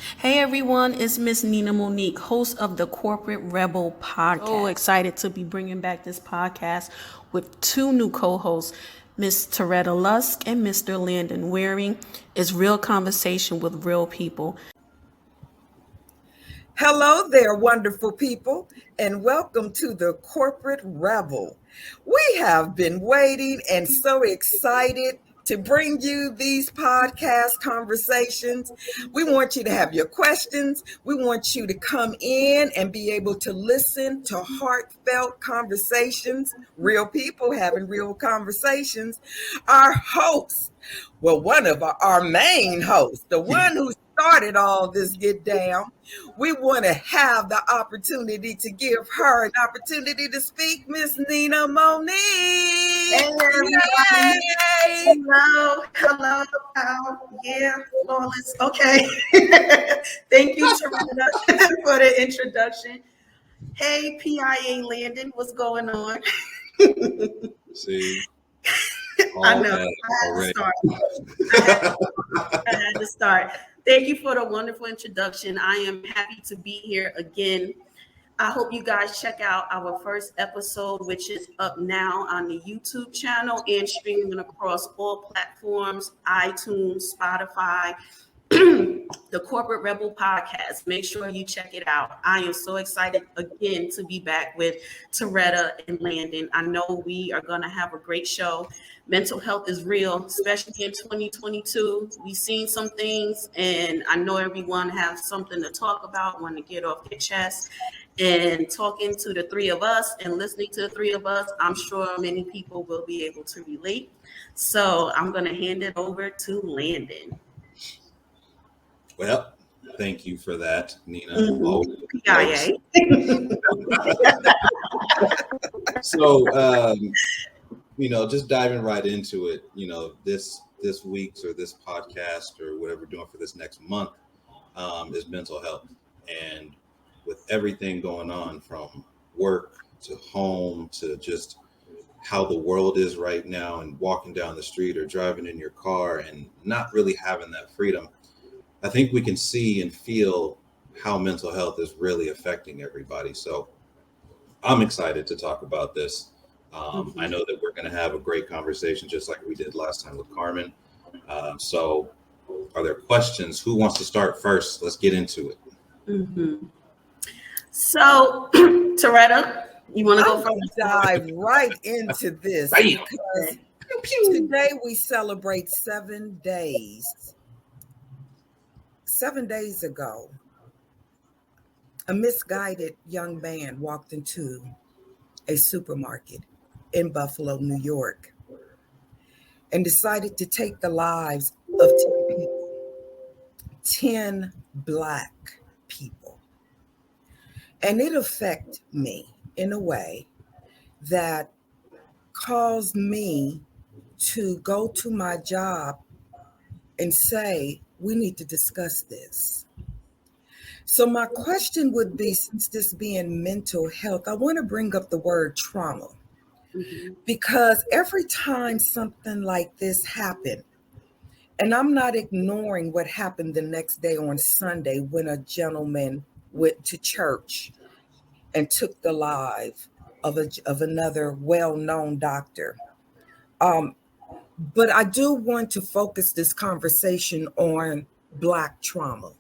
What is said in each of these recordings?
Hey everyone, it's Miss Nina Monique, host of the Corporate Rebel podcast. So excited to be bringing back this podcast with two new co-hosts, Miss Terretta Lusk and Mr. Landon Waring. It's real conversation with real people. Hello there, wonderful people, and welcome to the Corporate Rebel. We have been waiting and so excited to bring you these podcast conversations. We want you to have your questions. We want you to come in and be able to listen to heartfelt conversations, real people having real conversations. Our host, well, one of our main hosts, the one who started all this get down, we want to have the opportunity to give her an opportunity to speak, Miss Nina Monique. Hey, everybody. Yay! Hello. Yeah, flawless. Okay. Thank you, Terretta, for the introduction. Hey, PIA Landon, what's going on? See, I know. I had to start. Thank you for the wonderful introduction. I am happy to be here again. I hope you guys check out our first episode, which is up now on the YouTube channel and streaming across all platforms, iTunes, Spotify, the Corporate Rebel podcast. Make sure you check it out. I am so excited again to be back with Terretta and Landon. I know we are going to have a great show. Mental health is real, especially in 2022. We've seen some things, and I know everyone has something to talk about, want to get off their chest. And talking to the three of us and listening to the three of us, I'm sure many people will be able to relate. So I'm going to hand it over to Landon. Well, thank you for that, Nina. PIA. So, just diving right into it, this week's or this podcast or whatever we're doing for this next month is mental health. And with everything going on from work to home to just how the world is right now and walking down the street or driving in your car and not really having that freedom, I think we can see and feel how mental health is really affecting everybody. So I'm excited to talk about this. I know that we're going to have a great conversation just like we did last time with Carmen. So are there questions? Who wants to start first? Let's get into it. Mm-hmm. So, Terretta, you want to go first? Dive right into this because today we celebrate 7 days. 7 days ago, a misguided young man walked into a supermarket in Buffalo, New York, and decided to take the lives of 10 people, 10 Black people. And it affected me in a way that caused me to go to my job and say, we need to discuss this. So my question would be, since this being mental health, I want to bring up the word trauma. Because every time something like this happened, and I'm not ignoring what happened the next day on Sunday when a gentleman went to church and took the life of another well-known doctor. But I do want to focus this conversation on Black trauma.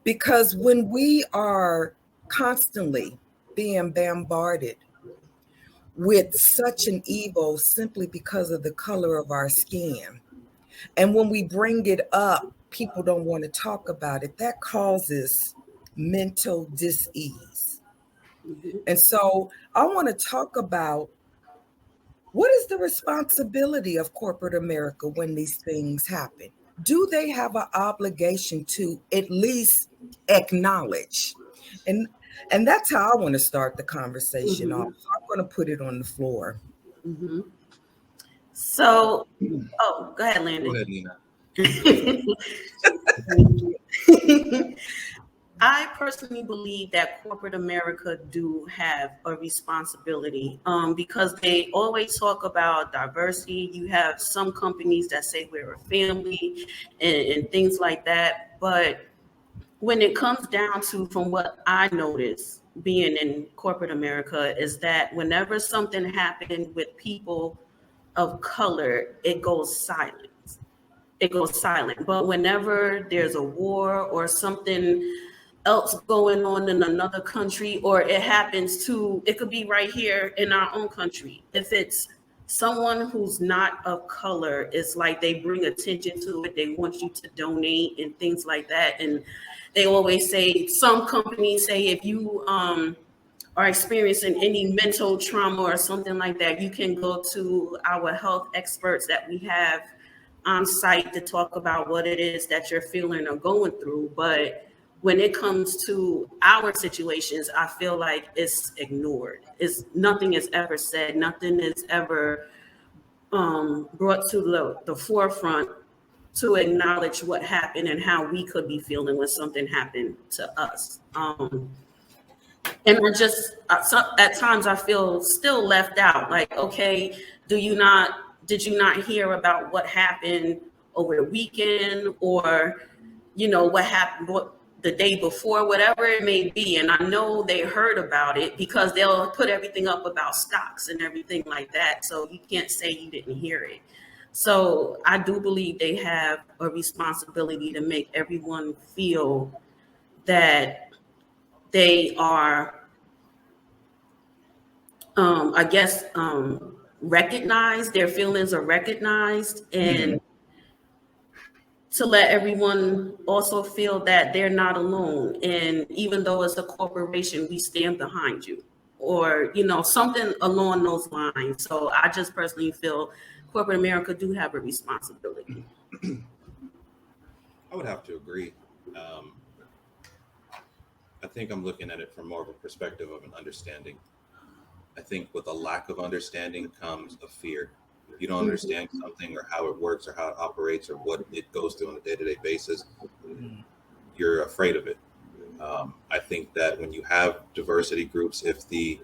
Because when we are constantly being bombarded with such an evil simply because of the color of our skin, and when we bring it up, people don't want to talk about it, that causes mental dis-ease. And so I want to talk about what is the responsibility of corporate America when these things happen? Do they have an obligation to at least acknowledge? And that's how I want to start the conversation off. So I'm going to put it on the floor. So, go ahead, Landon. Go ahead, Nina. I personally believe that corporate America do have a responsibility because they always talk about diversity. You have some companies that say we're a family and things like that. But when it comes down to, from what I notice being in corporate America, is that whenever something happened with people of color, it goes silent. It goes silent. But whenever there's a war or something else going on in another country, or it happens to, it could be right here in our own country. If it's someone who's not of color, it's like they bring attention to it. They want you to donate and things like that. And they always say, some companies say, if you are experiencing any mental trauma or something like that, you can go to our health experts that we have on site to talk about what it is that you're feeling or going through. But when it comes to our situations, I feel like it's ignored. It's nothing is ever said, nothing is ever brought to the forefront to acknowledge what happened and how we could be feeling when something happened to us. And I just at times I feel still left out. Like, okay, did you not hear about what happened over the weekend, or what happened the day before, whatever it may be? And I know they heard about it because they'll put everything up about stocks and everything like that. So you can't say you didn't hear it. So I do believe they have a responsibility to make everyone feel that they are, I guess, recognized, their feelings are recognized, and to let everyone also feel that they're not alone. And even though it's a corporation, we stand behind you, or, something along those lines. So I just personally feel corporate America do have a responsibility. I would have to agree. Um, I think I'm looking at it from more of a perspective of an understanding. I think with a lack of understanding comes a fear. If you don't understand something or how it works or how it operates or what it goes through on a day-to-day basis, you're afraid of it. I think that when you have diversity groups, if the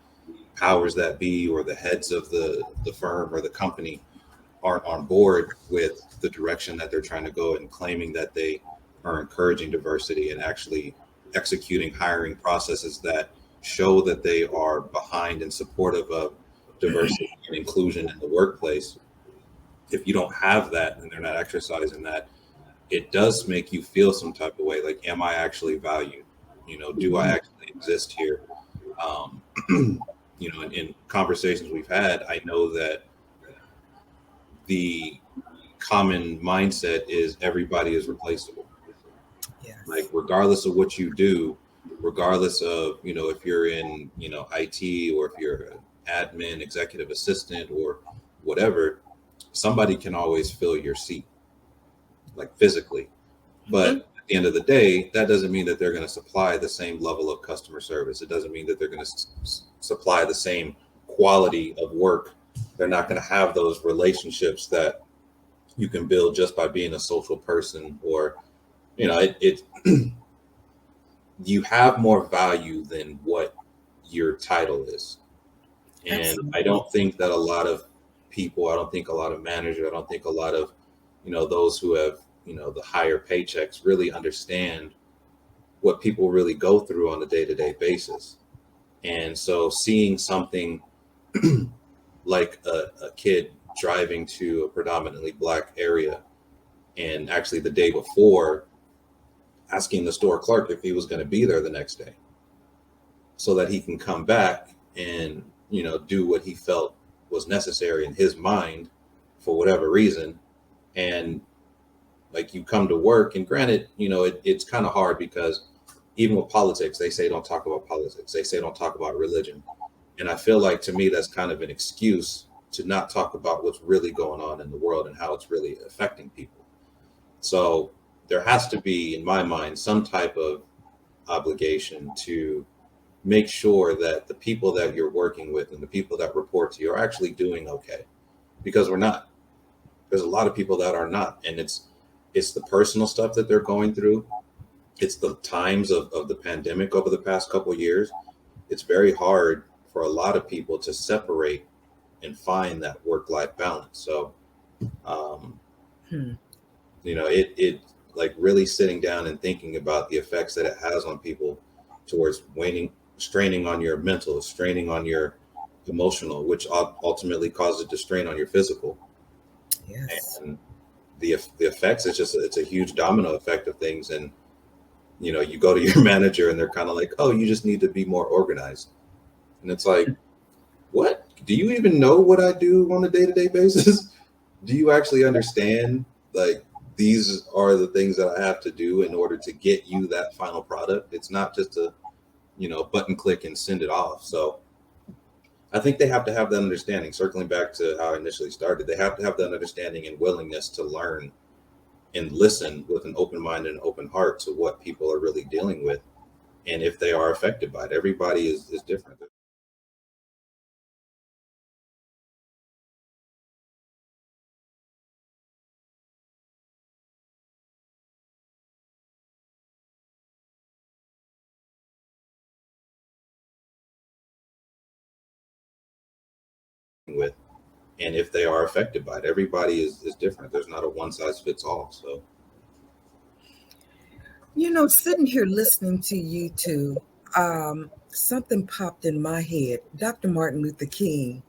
powers that be or the heads of the firm or the company aren't on board with the direction that they're trying to go and claiming that they are encouraging diversity and actually executing hiring processes that show that they are behind and supportive of diversity and inclusion in the workplace, if you don't have that and they're not exercising that, it does make you feel some type of way. Like, am I actually valued? Do I actually exist here? In conversations we've had, I know that the common mindset is everybody is replaceable. Yes. Like, regardless of what you do, regardless of, if you're in, IT, or if you're an admin, executive assistant, or whatever, somebody can always fill your seat, like physically. But at the end of the day, that doesn't mean that they're going to supply the same level of customer service. It doesn't mean that they're going to supply the same quality of work. They're not going to have those relationships that you can build just by being a social person, or, you have more value than what your title is. And Absolutely. I don't think that a lot of people, I don't think a lot of managers, I don't think a lot of, those who have, the higher paychecks really understand what people really go through on a day-to-day basis. And so seeing something like a kid driving to a predominantly Black area, and actually the day before asking the store clerk if he was going to be there the next day so that he can come back and, do what he felt was necessary in his mind for whatever reason. And like, you come to work, and granted, it's kind of hard because even with politics, they say don't talk about politics. They say don't talk about religion. And I feel like, to me, that's kind of an excuse to not talk about what's really going on in the world and how it's really affecting people. So there has to be, in my mind, some type of obligation to make sure that the people that you're working with and the people that report to you are actually doing okay, because we're not. There's a lot of people that are not, and it's the personal stuff that they're going through. It's the times of the pandemic over the past couple of years. It's very hard for a lot of people to separate and find that work-life balance. So, it like really sitting down and thinking about the effects that it has on people towards straining on your mental, straining on your emotional, which ultimately causes the strain on your physical. Yes. And the effects, it's a huge domino effect of things. And you go to your manager and they're kind of like, oh, you just need to be more organized. And it's like, what? Do you even know what I do on a day-to-day basis? Do you actually understand, like, these are the things that I have to do in order to get you that final product? It's not just a, button click and send it off. So I think they have to have that understanding. Circling back to how I initially started, they have to have that understanding and willingness to learn and listen with an open mind and an open heart to what people are really dealing with. And if they are affected by it, everybody is different. With and if they are affected by it, everybody is different. There's not a one size fits all. So Sitting here listening to you two, something popped in my head. Dr. Martin Luther King,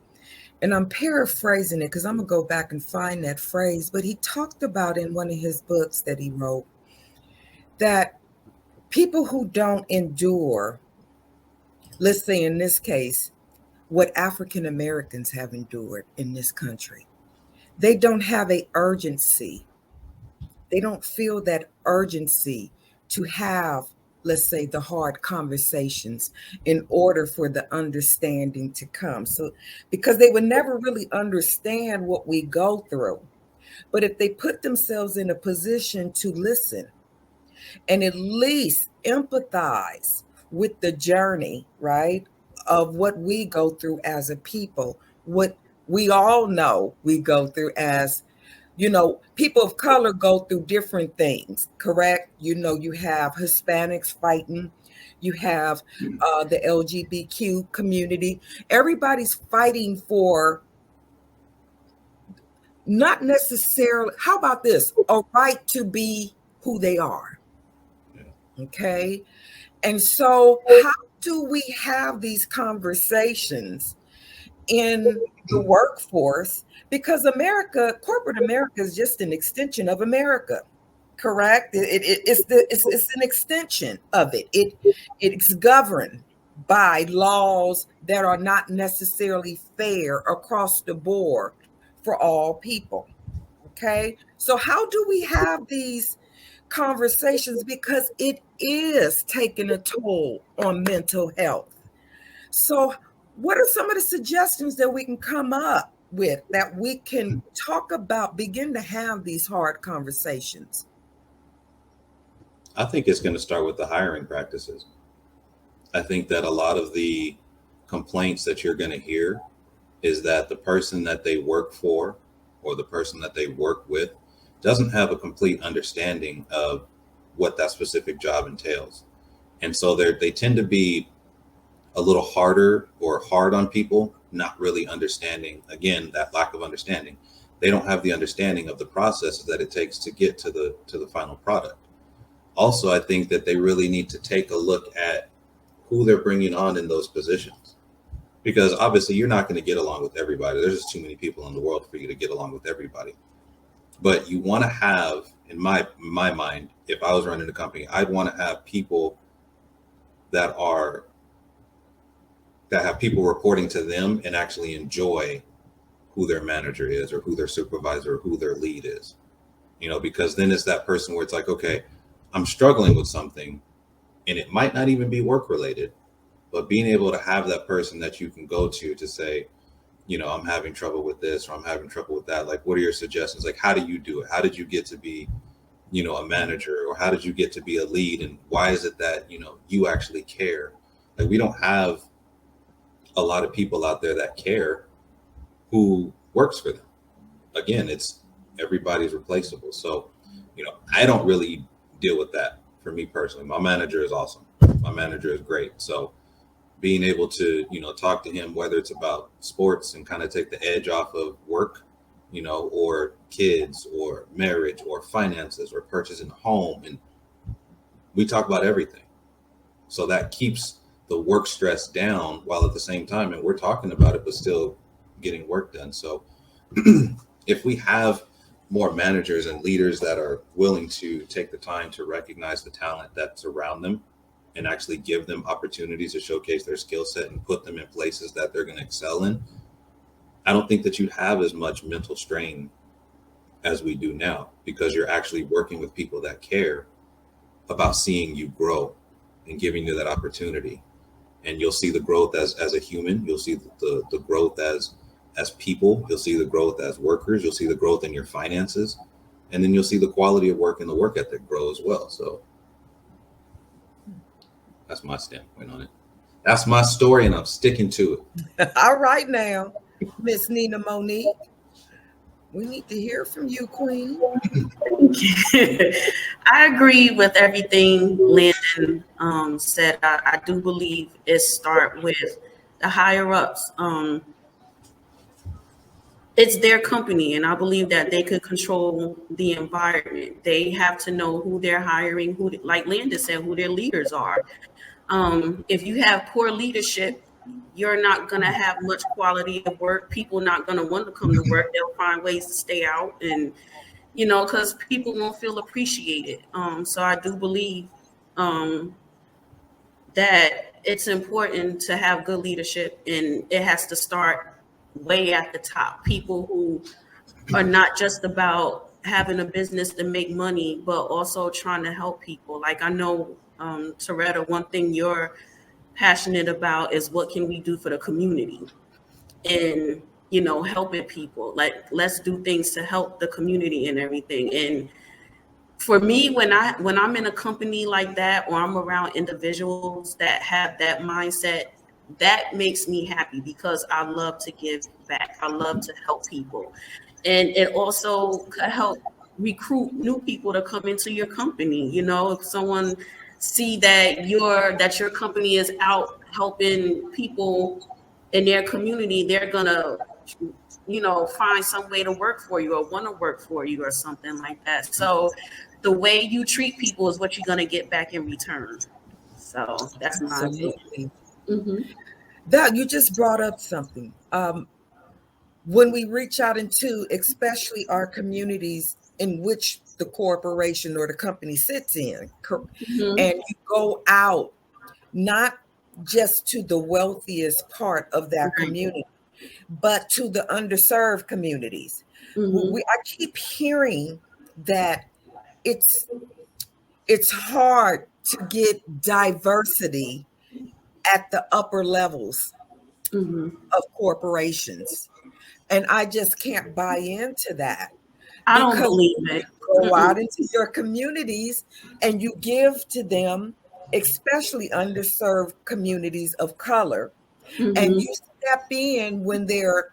and I'm paraphrasing it because I'm going to go back and find that phrase, but he talked about in one of his books that he wrote that people who don't endure, let's say in this case, what African Americans have endured in this country, they don't have a urgency. They don't feel that urgency to have, let's say, the hard conversations in order for the understanding to come. So, because they would never really understand what we go through. But if they put themselves in a position to listen and at least empathize with the journey, right, of what we go through as a people, what we all know we go through as people of color go through different things, correct? You have Hispanics fighting, you have the LGBTQ community. Everybody's fighting for not necessarily, how about this? A right to be who they are. Okay. And so, how do we have these conversations in the workforce? Because corporate America is just an extension of America, correct? It's an extension of it. It's governed by laws that are not necessarily fair across the board for all people. Okay, so how do we have these conversations, because it is taking a toll on mental health? So, what are some of the suggestions that we can come up with that we can talk about, begin to have these hard conversations? I think it's going to start with the hiring practices. I think that a lot of the complaints that you're going to hear is that the person that they work for or the person that they work with doesn't have a complete understanding of what that specific job entails. And so they tend to be a little harder or hard on people, not really understanding, again, that lack of understanding. They don't have the understanding of the processes that it takes to get to the final product. Also, I think that they really need to take a look at who they're bringing on in those positions, because obviously you're not going to get along with everybody. There's just too many people in the world for you to get along with everybody. But you want to have, in my mind, if I was running a company, I'd want to have people that have people reporting to them and actually enjoy who their manager is or who their supervisor or who their lead is. Because then it's that person where it's like, okay, I'm struggling with something and it might not even be work related, but being able to have that person that you can go to say, I'm having trouble with this or I'm having trouble with that. Like, what are your suggestions? Like, how do you do it? How did you get to be, a manager, or how did you get to be a lead? And why is it that, you actually care? Like, we don't have a lot of people out there that care who works for them. Again, everybody's replaceable. So, I don't really deal with that for me personally. My manager is awesome. My manager is great. So being able to, talk to him, whether it's about sports and kind of take the edge off of work, or kids or marriage or finances or purchasing a home. And we talk about everything. So that keeps the work stress down while at the same time, and we're talking about it, but still getting work done. So if we have more managers and leaders that are willing to take the time to recognize the talent that's around them and actually give them opportunities to showcase their skill set and put them in places that they're going to excel in, I don't think that you have as much mental strain as we do now, because you're actually working with people that care about seeing you grow and giving you that opportunity. And you'll see the growth as a human. You'll see the growth as people. You'll see the growth as workers. You'll see the growth in your finances. And then you'll see the quality of work and the work ethic grow as well. So that's my standpoint on it. That's my story, and I'm sticking to it. All right now, Miss Nina Monique, we need to hear from you, Queen. I agree with everything Landon said. I do believe it start with the higher ups. It's their company, and I believe that they could control the environment. They have to know who they're hiring, who, like Landon said, who their leaders are. If you have poor leadership, you're not going to have much quality of work. People not going to want to come to work. They'll find ways to stay out, and because people won't feel appreciated. So I do believe that it's important to have good leadership, and it has to start way at the top. People who are not just about having a business to make money, but also trying to help people. Like I know, Terretta, one thing you're passionate about is what can we do for the community, and helping people. Like, let's do things to help the community and everything. And for me, when I'm in a company like that, or I'm around individuals that have that mindset, that makes me happy, because I love to give back. I love to help people. And it also could help recruit new people to come into your company. If someone see that your company is out helping people in their community, they're gonna find some way to work for you or want to work for you or something like that. So the way you treat people is what you're going to get back in return. So that's my opinion. Mm-hmm. Doug, you just brought up something. When we reach out into, especially our communities in which the corporation or the company sits in, Mm-hmm. and you go out, not just to the wealthiest part of that community, but to the underserved communities. Mm-hmm. I keep hearing that it's hard to get diversity at the upper levels Mm-hmm. of corporations. And I just can't buy into that. I don't believe it. Go out into your communities and you give to them, especially underserved communities of color, Mm-hmm. and you step in when they're,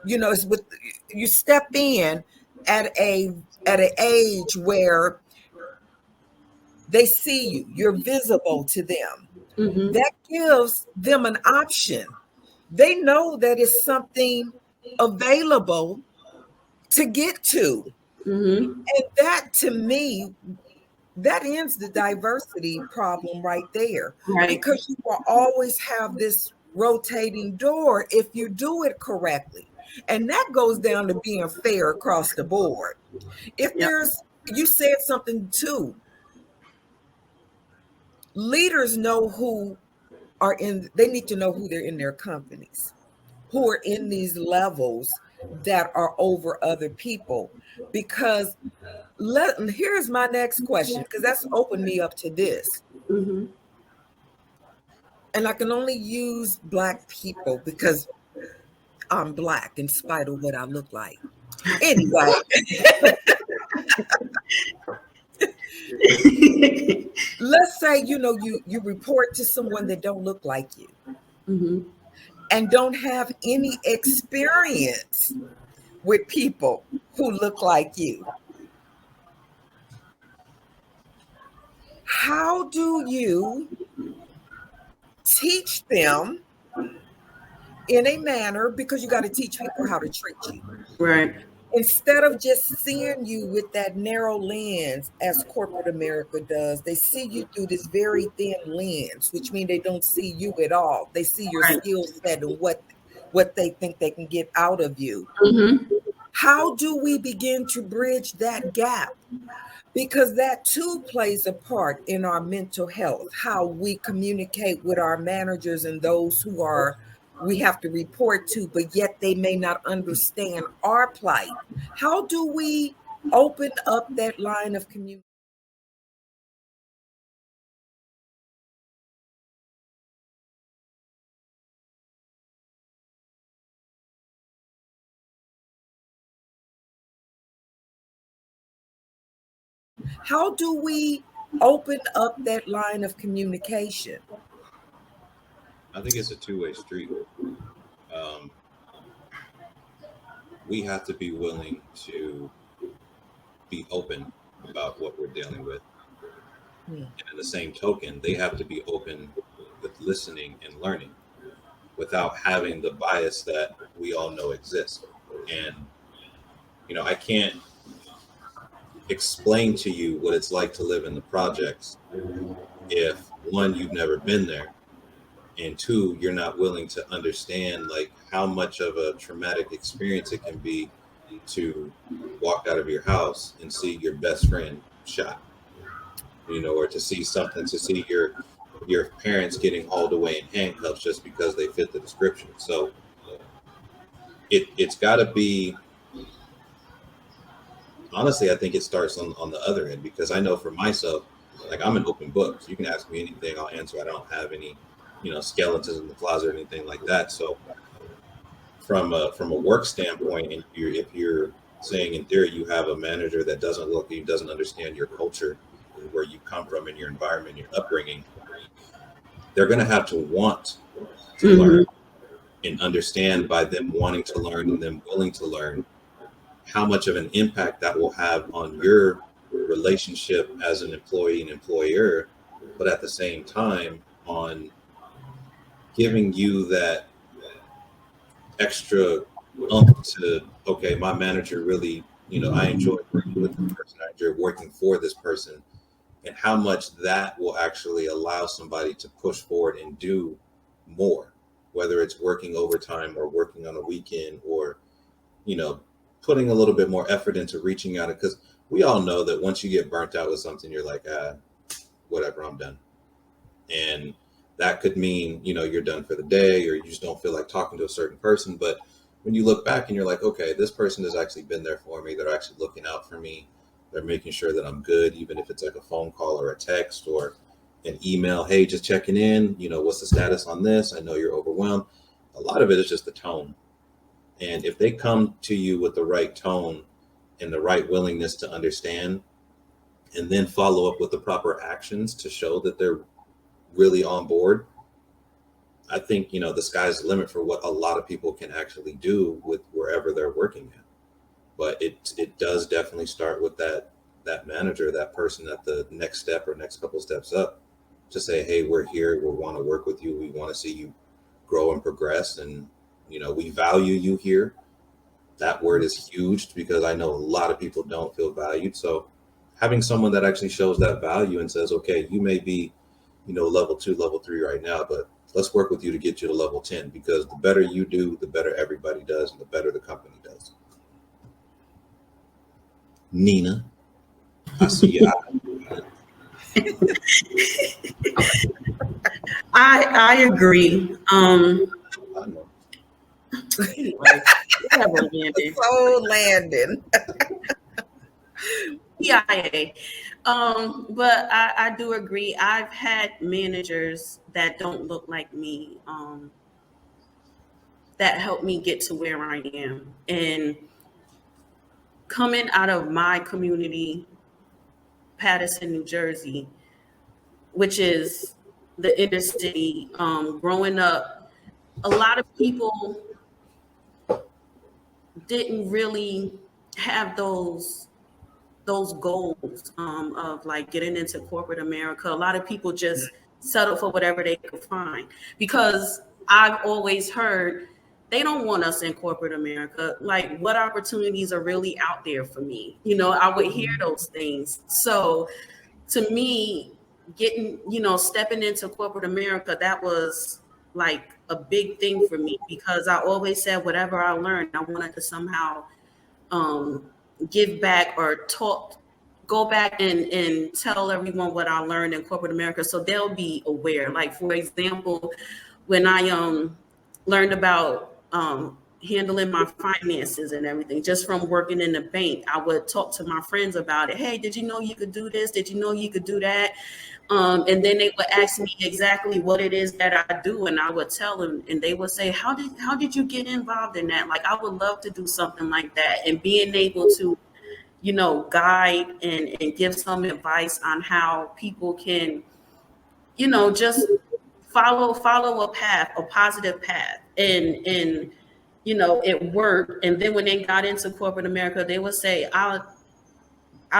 you step in at an age where they see you, you're visible to them. Mm-hmm. That gives them an option. They know that it's something available to get to. Mm-hmm. And that, to me, that ends the diversity problem right there. Right. Because you will always have this rotating door if you do it correctly. And that goes down to being fair across the board. If you said something too, leaders know they need to know who they're in their companies, who are in these levels that are over other people. Because here's my next question, because that's opened me up to this. Mm-hmm. And I can only use Black people because I'm Black in spite of what I look like. Anyway. Let's say, you report to someone that don't look like you, Mm-hmm. and don't have any experience with people who look like you. How do you teach them in a manner, because you got to teach people how to treat you. Right. Instead of just seeing you with that narrow lens as corporate America does, they see you through this very thin lens, which means they don't see you at all. They see your Right. skill set and what they think they can get out of you. Mm-hmm. How do we begin to bridge that gap? Because that too plays a part in our mental health, how we communicate with our managers and those who are we have to report to, but yet they may not understand our plight. How do we open up that line of communication? How do we open up that line of communication? I think it's a two-way street. Um, we have to be willing to be open about what we're dealing with. Hmm. And in the same token, they have to be open with listening and learning without having the bias that we all know exists. And, I can't explain to you what it's like to live in the projects if one, you've never been there, and two, you're not willing to understand like how much of a traumatic experience it can be to walk out of your house and see your best friend shot, or to see something, to see your parents getting hauled away in handcuffs just because they fit the description. So it's got to be, honestly, I think it starts on the other end, because I know for myself, like, I'm an open book. So you can ask me anything, I'll answer. I don't have any, skeletons in the closet or anything like that. So from a work standpoint, and if you're saying in theory you have a manager that doesn't look at you, doesn't understand your culture, where you come from, and your environment, your upbringing, they're going to have to want to Mm-hmm. learn and understand, by them wanting to learn and them willing to learn, how much of an impact that will have on your relationship as an employee and employer, but at the same time on giving you that extra to, okay, my manager really, I enjoy working with this person, I enjoy working for this person, and how much that will actually allow somebody to push forward and do more, whether it's working overtime or working on a weekend, or you know putting a little bit more effort into reaching out, because we all know that once you get burnt out with something, you're like, whatever, I'm done. And that could mean, you're done for the day, or you just don't feel like talking to a certain person. But when you look back and you're like, okay, this person has actually been there for me, they're actually looking out for me, they're making sure that I'm good, even if it's like a phone call or a text or an email, hey, just checking in, what's the status on this, I know you're overwhelmed. A lot of it is just the tone. And if they come to you with the right tone and the right willingness to understand, and then follow up with the proper actions to show that they're really on board, I think, the sky's the limit for what a lot of people can actually do with wherever they're working at. But it does definitely start with that manager, that person at the next step or next couple steps up, to say, hey, we're here, we want to work with you, we want to see you grow and progress, and we value you here. That word is huge, because I know a lot of people don't feel valued. So having someone that actually shows that value and says, okay, you may be, level 2, level 3 right now, but let's work with you to get you to level 10, because the better you do, the better everybody does, and the better the company does. Nina, I see you. I agree. I know. Anyway, whatever, Landon. So Landon. PIA. But I do agree. I've had managers that don't look like me, that helped me get to where I am. And coming out of my community, Paterson, New Jersey, which is the inner city, growing up, a lot of people didn't really have those goals, of like getting into corporate America. A lot of people just settle for whatever they could find, because I've always heard they don't want us in corporate America. Like, what opportunities are really out there for me? You know, I would hear those things. So to me, getting, stepping into corporate America, that was like a big thing for me, because I always said whatever I learned, I wanted to somehow um, give back or go back and tell everyone what I learned in corporate America, so they'll be aware. Like, for example, when I learned about handling my finances and everything just from working in the bank, I would talk to my friends about it. Hey, did you know you could do this? Did you know you could do that? And then they would ask me exactly what it is that I do, and I would tell them, and they would say, how did you get involved in that? Like, I would love to do something like that. And being able to, guide and give some advice on how people can, just follow a path, a positive path. And it worked. And then when they got into corporate America, they would say, I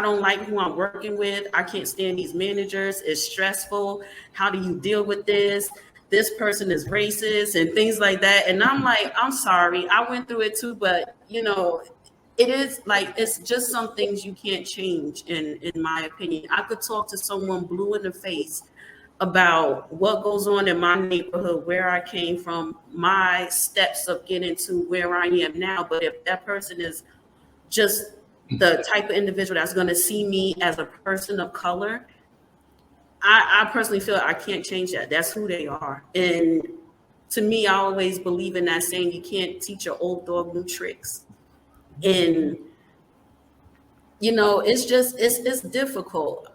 don't like who I'm working with. I can't stand these managers. It's stressful. How do you deal with this? This person is racist and things like that. And I'm like, I'm sorry, I went through it too, but it is like, it's just some things you can't change, in my opinion. I could talk to someone blue in the face about what goes on in my neighborhood, where I came from, my steps of getting to where I am now. But if that person is just the type of individual that's going to see me as a person of color, I personally feel I can't change that. That's who they are. And to me, I always believe in that saying, you can't teach an old dog new tricks. And, it's difficult.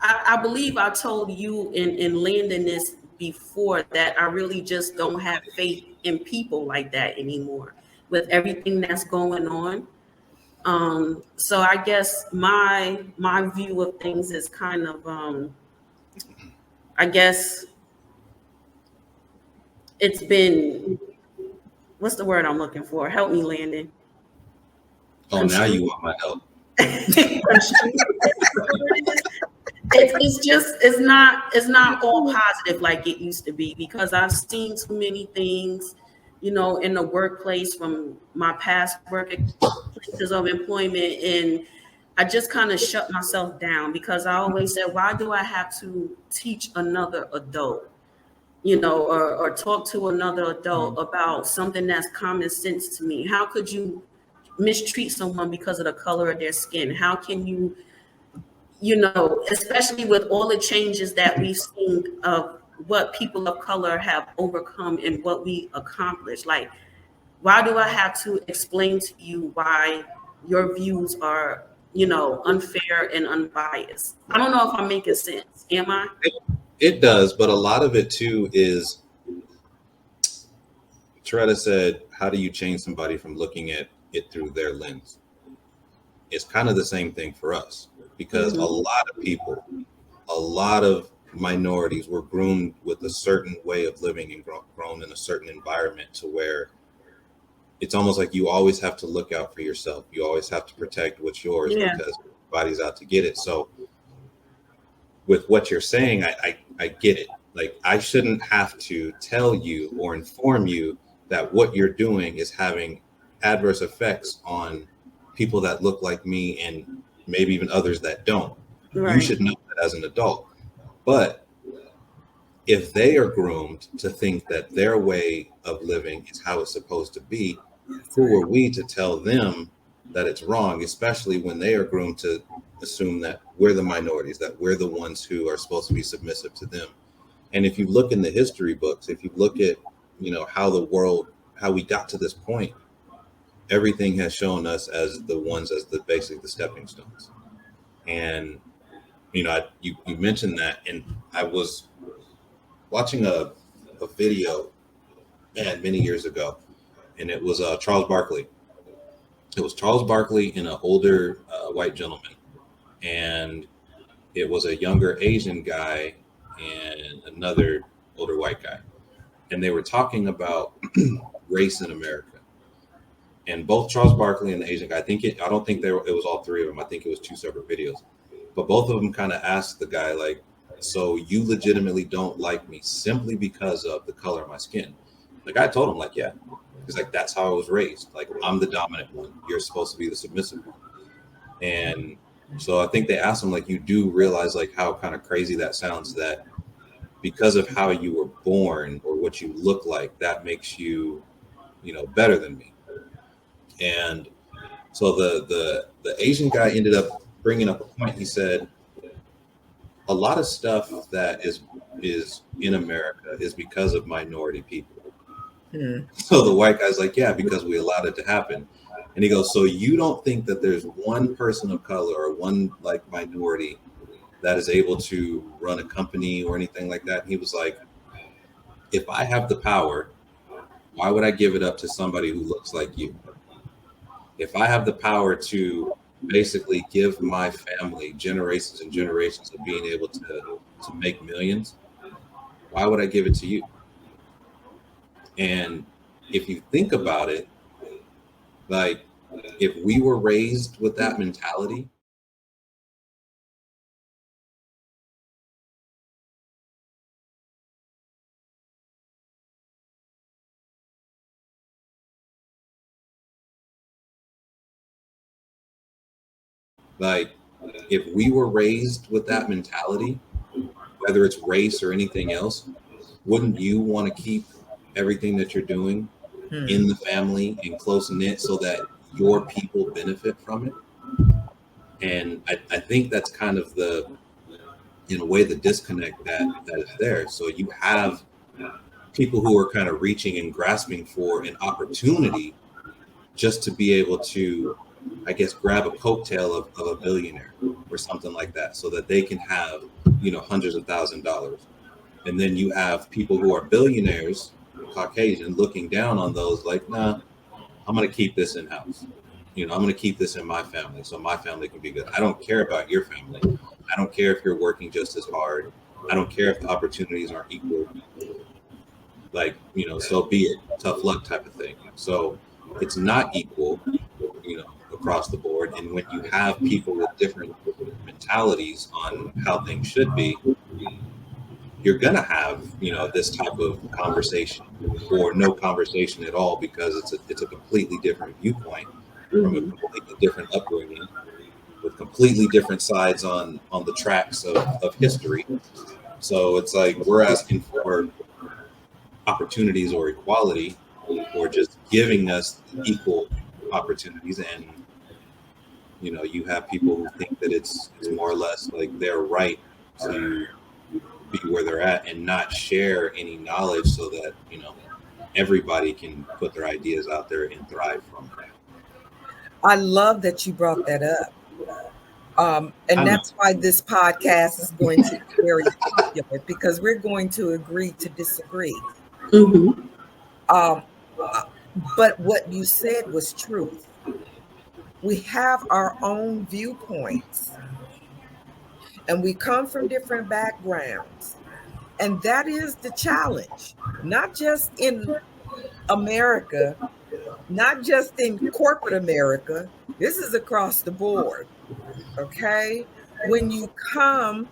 I believe I told you in Landon this before, that I really just don't have faith in people like that anymore with everything that's going on. So I guess my view of things is kind of, I guess it's been, what's the word I'm looking for? Help me, Landon. Oh, now you want my help. It's not all positive like it used to be, because I've seen too many things, in the workplace from my past work places of employment. And I just kind of shut myself down, because I always said, why do I have to teach another adult, or talk to another adult about something that's common sense to me? How could you mistreat someone because of the color of their skin? How can you, especially with all the changes that we've seen of what people of color have overcome and what we accomplished? Like, why do I have to explain to you why your views are, unfair and unbiased? I don't know if I'm making sense. Am I? It does, but a lot of it too is, Terretta said, how do you change somebody from looking at it through their lens? It's kind of the same thing for us, because a lot of people, a lot of minorities were groomed with a certain way of living and grown in a certain environment, to where it's almost like you always have to look out for yourself. You always have to protect what's yours, because everybody's out to get it. So with what you're saying, I get it. Like, I shouldn't have to tell you or inform you that what you're doing is having adverse effects on people that look like me, and maybe even others that don't. Right. You should know that as an adult. But if they are groomed to think that their way of living is how it's supposed to be, who are we to tell them that it's wrong, especially when they are groomed to assume that we're the minorities, that we're the ones who are supposed to be submissive to them. And if you look in the history books, if you look at, how we got to this point, everything has shown us as the ones, as basically the stepping stones. And, you mentioned that, and I was watching a video, many years ago, and it was Charles Barkley. It was Charles Barkley and an older white gentleman, and it was a younger Asian guy and another older white guy, and they were talking about race in America. And both Charles Barkley and the Asian guy, I don't think it was all three of them. I think it was two separate videos, but both of them kind of asked the guy, like, so you legitimately don't like me simply because of the color of my skin? The guy told him, like, yeah. He's like, that's how I was raised. Like, I'm the dominant one. You're supposed to be the submissive one. And so I think they asked him, like, you do realize, like, how kind of crazy that sounds, that because of how you were born or what you look like, that makes you, you know, better than me. And so the Asian guy ended up bringing up a point. He said, a lot of stuff that is in America is because of minority people. So the white guy's like, yeah, because we allowed it to happen. And he goes, so you don't think that there's one person of color or one like minority that is able to run a company or anything like that? And he was like, if I have the power, why would I give it up to somebody who looks like you? If I have the power to basically give my family generations and generations of being able to make millions, why would I give it to you? And if you think about it, like, if we were raised with that mentality, like, if we were raised with that mentality, whether it's race or anything else, wouldn't you want to keep everything that you're doing in the family and close knit so that your people benefit from it? And I think that's kind of in a way, the disconnect that is there. So you have people who are kind of reaching and grasping for an opportunity just to be able to, I guess, grab a coattail of a billionaire or something like that, so that they can have, you know, hundreds of $1,000s. And then you have people who are billionaires, Caucasian, looking down on those like, nah, I'm going to keep this in house. You know, I'm going to keep this in my family so my family can be good. I don't care about your family. I don't care if you're working just as hard. I don't care if the opportunities aren't equal. Like, you know, so be it. Tough luck type of thing. So it's not equal, you know, across the board. And when you have people with different mentalities on how things should be, you're going to have, you know, this type of conversation or no conversation at all, because it's a completely different viewpoint from a completely different upbringing with completely different sides on the tracks of history. So it's like we're asking for opportunities or equality, or just giving us equal opportunities. And, you know, you have people who think that it's more or less like their right to be where they're at and not share any knowledge so that, you know, everybody can put their ideas out there and thrive from it. I love that you brought that up. And that's why this podcast is going to be very popular, because we're going to agree to disagree. But what you said was truth. We have our own viewpoints, and we come from different backgrounds. And that is the challenge, not just in America, not just in corporate America. This is across the board. Okay? When you come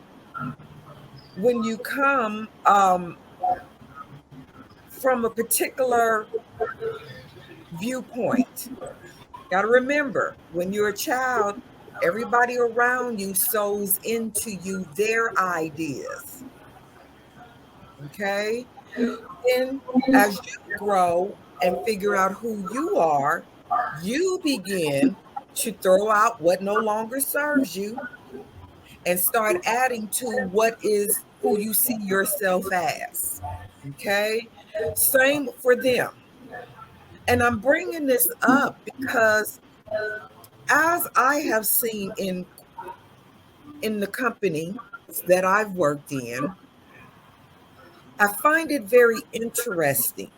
from a particular viewpoint, got to remember, when you're a child, everybody around you sows into you their ideas. Okay? Then as you grow and figure out who you are, you begin to throw out what no longer serves you and start adding to what is who you see yourself as. Okay? Same for them. And I'm bringing this up because, as I have seen in the company that I've worked in, I find it very interesting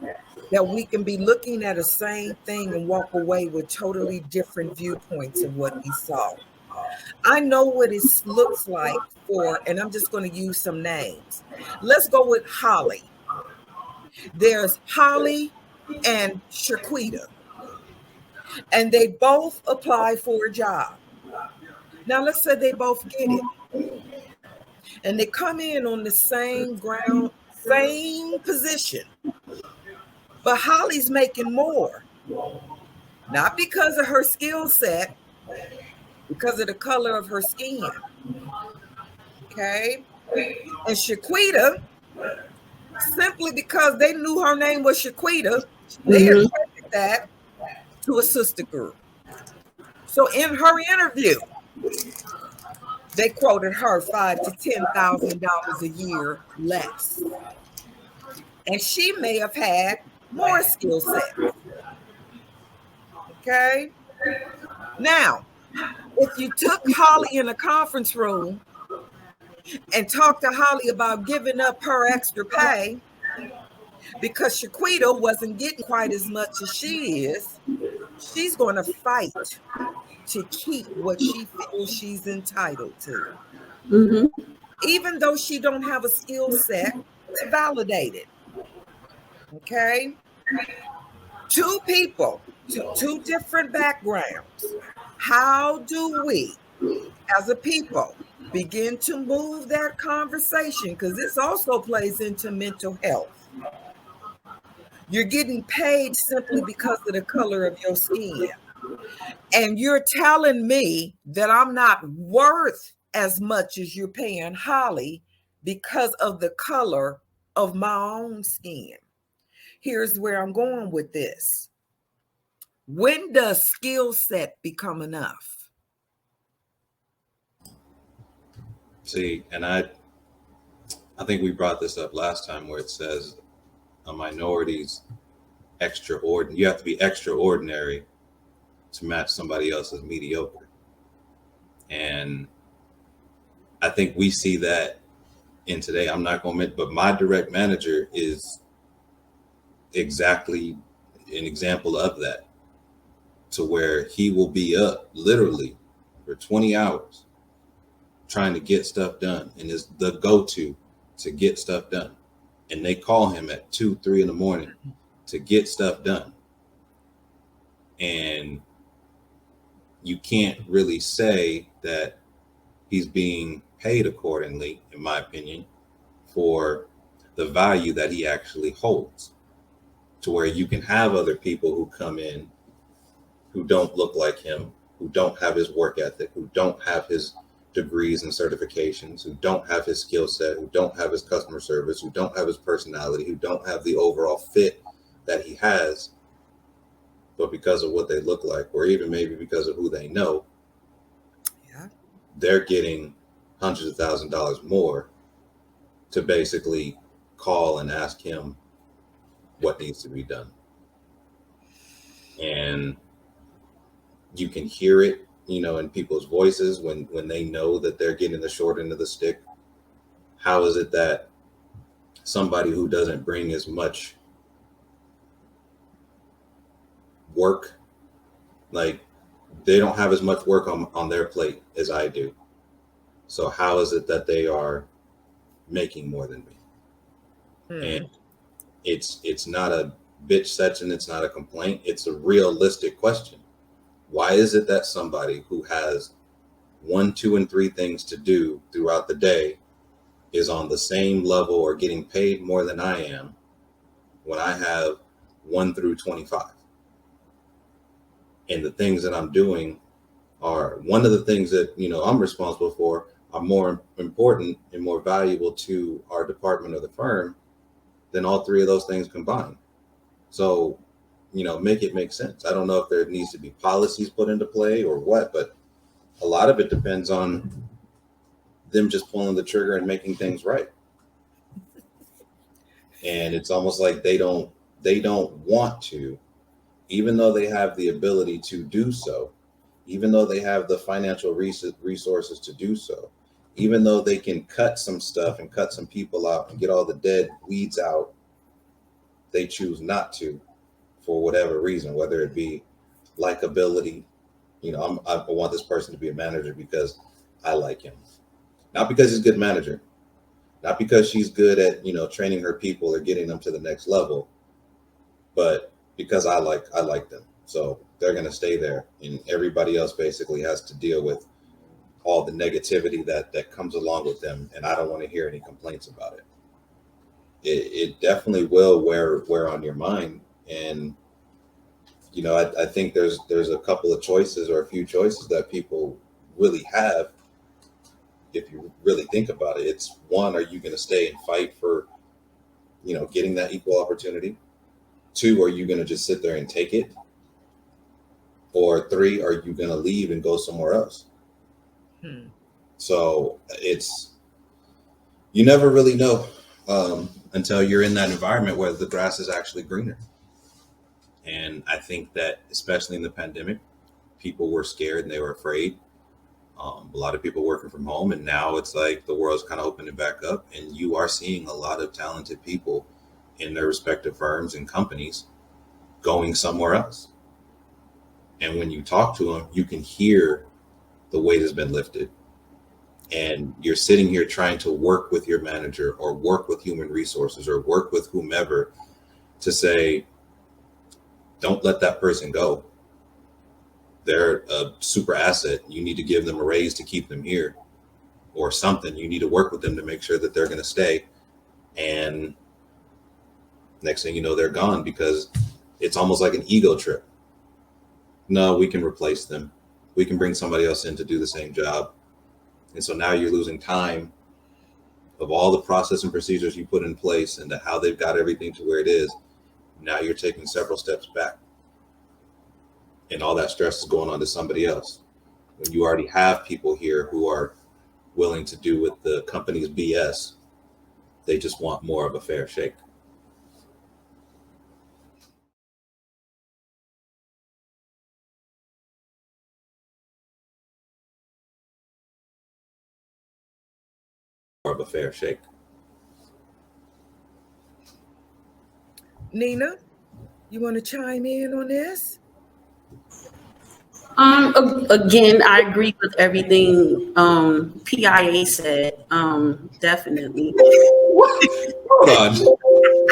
that we can be looking at a same thing and walk away with totally different viewpoints of what we saw. I know what it looks like for, and I'm just going to use some names. Let's go with Holly. There's Holly and Shaquita, and they both apply for a job. Now, let's say they both get it, and they come in on the same ground, same position. But Holly's making more, not because of her skill set, because of the color of her skin. Okay. And Shaquita, simply because they knew her name was Shaquita, they attributed that to a sister girl. So in her interview, they quoted her $5,000 to $10,000 a year less. And she may have had more skill set. Okay. Now, if you took Holly in a conference room and talked to Holly about giving up her extra pay because Shaquita wasn't getting quite as much as she is, she's going to fight to keep what she feels she's entitled to. Even though she don't have a skill set to validate it. Okay? Two people, two different backgrounds. How do we, as a people, begin to move that conversation? Because this also plays into mental health. You're getting paid simply because of the color of your skin. And you're telling me that I'm not worth as much as you're paying Holly because of the color of my own skin. Here's where I'm going with this. When does skill set become enough? See, and I think we brought this up last time where it says a minority's extraordinary. You have to be extraordinary to match somebody else's mediocre. And I think we see that in today. I'm not going to admit, but my direct manager is exactly an example of that, to where he will be up literally for 20 hours trying to get stuff done and is the go-to to get stuff done. And they call him at 2-3 in the morning to get stuff done. And you can't really say that he's being paid accordingly, in my opinion, for the value that he actually holds. To where you can have other people who come in who don't look like him, who don't have his work ethic, who don't have his degrees and certifications, who don't have his skill set, who don't have his customer service, who don't have his personality, who don't have the overall fit that he has. But because of what they look like, or even maybe because of who they know, they're getting hundreds of $1,000s more to basically call and ask him what needs to be done. And you can hear it, in people's voices when they know that they're getting the short end of the stick. How is it that somebody who doesn't bring as much work, like they don't have as much work on their plate as I do. So how is it that they are making more than me? And it's not a bitch session. It's not a complaint. It's a realistic question. Why is it that somebody who has 1, 2, and 3 things to do throughout the day is on the same level or getting paid more than I am when I have 1 through 25? And the things that I'm doing are one of the things that, I'm responsible for are more important and more valuable to our department or the firm than all 3 of those things combined. So, make it make sense. I don't know if there needs to be policies put into play or what, but a lot of it depends on them just pulling the trigger and making things right. And it's almost like they don't want to, even though they have the ability to do so, even though they have the financial resources to do so, even though they can cut some stuff and cut some people out and get all the dead weeds out, they choose not to for whatever reason, whether it be likability. I want this person to be a manager because I like him, not because he's a good manager, not because she's good at, training her people or getting them to the next level, but because I like them. So they're going to stay there, and everybody else basically has to deal with all the negativity that comes along with them. And I don't want to hear any complaints about it. It definitely will wear on your mind And I think there's a couple of choices or a few choices that people really have. If you really think about it, it's one, are you going to stay and fight for, getting that equal opportunity? Two, are you going to just sit there and take it? Or three, are you going to leave and go somewhere else? So you never really know until you're in that environment where the grass is actually greener. And I think that especially in the pandemic, people were scared and they were afraid. A lot of people working from home, and now it's like the world's kind of opening back up, and you are seeing a lot of talented people in their respective firms and companies going somewhere else. And when you talk to them, you can hear the weight has been lifted. And you're sitting here trying to work with your manager or work with human resources or work with whomever to say, don't let that person go. They're a super asset. You need to give them a raise to keep them here or something. You need to work with them to make sure that they're going to stay. And next thing you know, they're gone because it's almost like an ego trip. No, we can replace them. We can bring somebody else in to do the same job. And so now you're losing time of all the process and procedures you put in place and how they've got everything to where it is. Now you're taking several steps back. And all that stress is going on to somebody else. When you already have people here who are willing to do with the company's BS, they just want more of a fair shake. More of a fair shake. Nina, you want to chime in on this? Again, I agree with everything PIA said. Definitely. Hold on.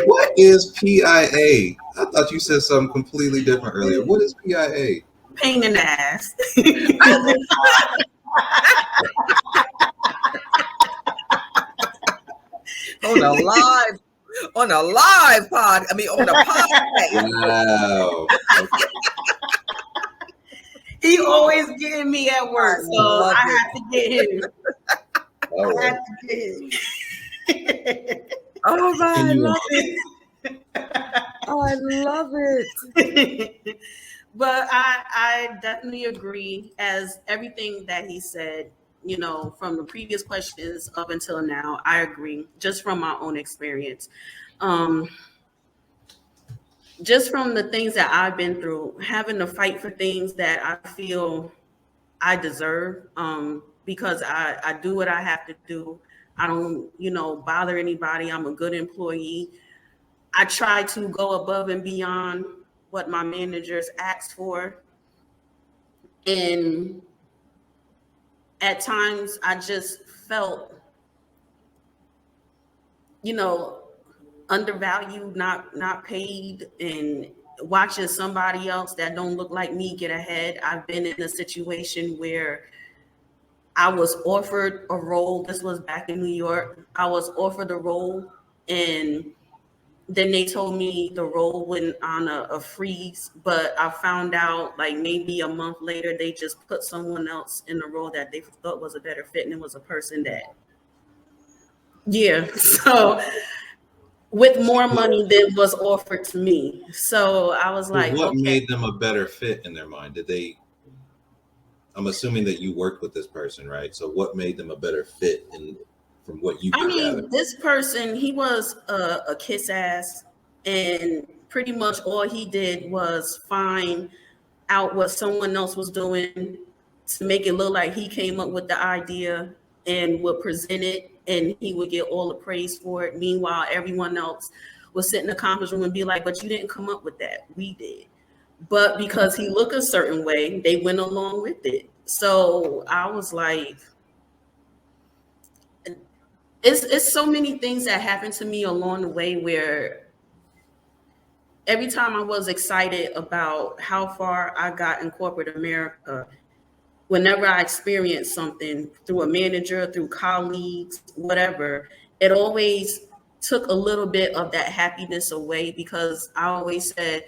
What is PIA? I thought you said something completely different earlier. What is PIA? Pain in the ass. On a live pod. I mean, on a podcast. Wow. Okay. He always getting me at work, so I have to get him. All right. I have to get him. Oh my, I love it. Oh, I love it. But I definitely agree as everything that he said, from the previous questions up until now, I agree just from my own experience. Just from the things that I've been through, having to fight for things that I feel I deserve, because I do what I have to do. I don't, bother anybody. I'm a good employee. I try to go above and beyond what my managers asked for. And at times I just felt, undervalued, not paid, and watching somebody else that don't look like me get ahead. I've been in a situation where I was offered a role. This was back in New York. I was offered a role, and then they told me the role went on a freeze, but I found out like maybe a month later, they just put someone else in the role that they thought was a better fit. And it was a person that, so with more money than was offered to me. So I was like, what okay. made them a better fit in their mind? I'm assuming that you worked with this person, right? So what made them a better fit from what you can gather? This person, he was a kiss ass, and pretty much all he did was find out what someone else was doing to make it look like he came up with the idea and would present it, and he would get all the praise for it. Meanwhile, everyone else would sit in the conference room and be like, but you didn't come up with that, we did. But because he looked a certain way, they went along with it. So I was like, it's so many things that happened to me along the way where every time I was excited about how far I got in corporate America, whenever I experienced something through a manager, through colleagues, whatever, it always took a little bit of that happiness away, because I always said,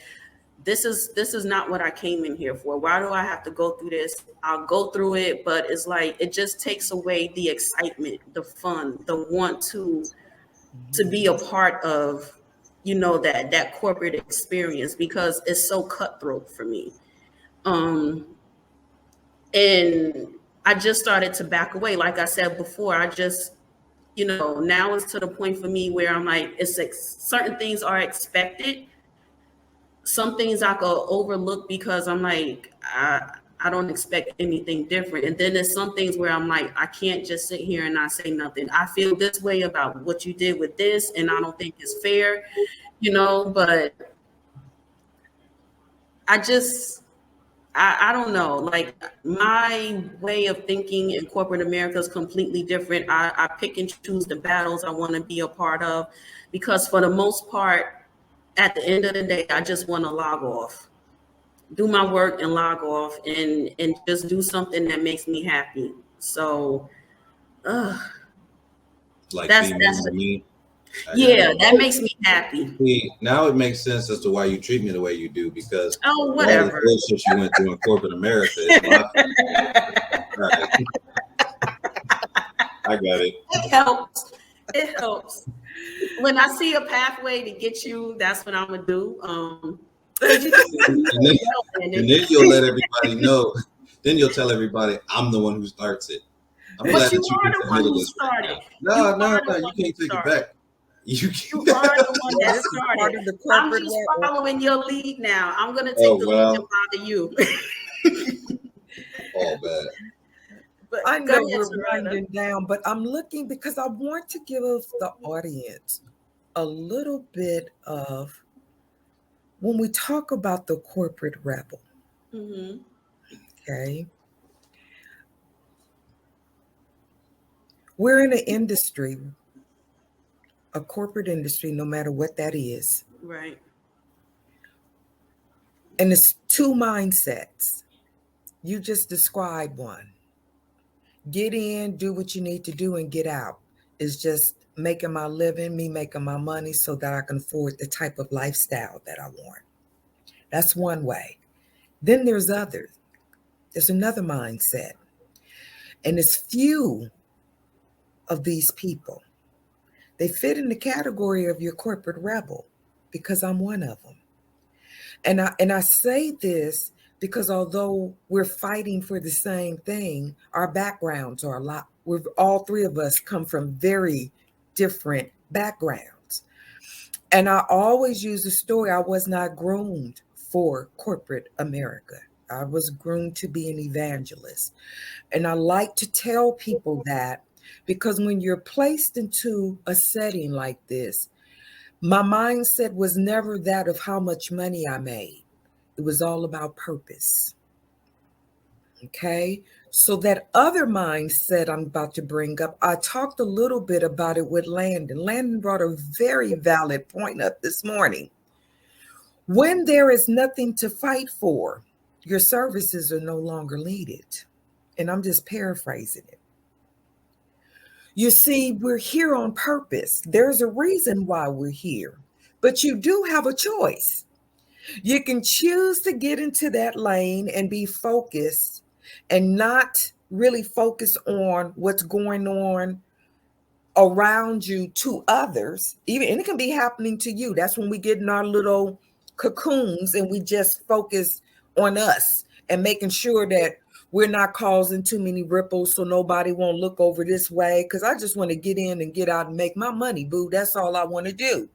this is not what I came in here for. Why do I have to go through this? I'll go through it, but it's like it just takes away the excitement, the fun, the want to be a part of, that corporate experience, because it's so cutthroat for me. And I just started to back away. Like I said before, I just, now it's to the point for me where I'm like, certain things are expected. Some things I could overlook because I'm like, I don't expect anything different. And then there's some things where I'm like, I can't just sit here and not say nothing. I feel this way about what you did with this, and I don't think it's fair, but I don't know. Like, my way of thinking in corporate America is completely different. I pick and choose the battles I want to be a part of, because for the most part, at the end of the day, I just want to log off, do my work and log off, and just do something that makes me happy. So, Like that's me. Yeah, that makes me happy. See, now it makes sense as to why you treat me the way you do, because Whatever. all the bullshit you went through in corporate America is my right. I got it. It helps. When I see a pathway to get you, that's what I'm gonna do. And then you'll let everybody know. Then you'll tell everybody I'm the one who starts it. I'm but you are the one who started. No, you can't take it back. You are the one that started. I'm just following your lead now. I'm gonna take the lead and bother you. All bad. But I know we're winding down, but I'm looking because I want to give the audience a little bit of, when we talk about the corporate rebel, okay? We're in an industry, a corporate industry, no matter what that is. Right. And it's two mindsets. You just described one. Get in, do what you need to do, and get out. It's just making my living, me making my money so that I can afford the type of lifestyle that I want. That's one way. Then there's others. There's another mindset. And it's few of these people. They fit in the category of your corporate rebel, because I'm one of them. And I say this because although we're fighting for the same thing, our backgrounds are a lot. All three of us come from very different backgrounds. And I always use the story, I was not groomed for corporate America. I was groomed to be an evangelist. And I like to tell people that, because when you're placed into a setting like this, my mindset was never that of how much money I made. It was all about purpose. Okay? So that other mindset I'm about to bring up, I talked a little bit about it with Landon. Landon brought a very valid point up this morning. When there is nothing to fight for, your services are no longer needed. And I'm just paraphrasing it. You see, we're here on purpose. There's a reason why we're here, but you do have a choice. You can choose to get into that lane and be focused and not really focus on what's going on around you to others, and it can be happening to you. That's when we get in our little cocoons and we just focus on us and making sure that we're not causing too many ripples so nobody won't look over this way, because I just want to get in and get out and make my money, boo. That's all I want to do.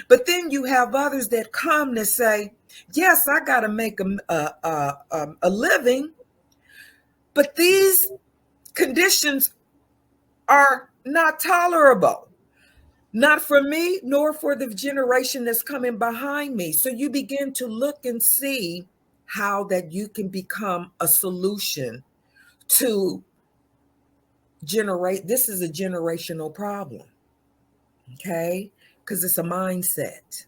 But then you have others that come to say, yes, I got to make a living, but these conditions are not tolerable. Not for me, nor for the generation that's coming behind me. So you begin to look and see how that you can become a solution to generate. This is a generational problem, okay? Because it's a mindset.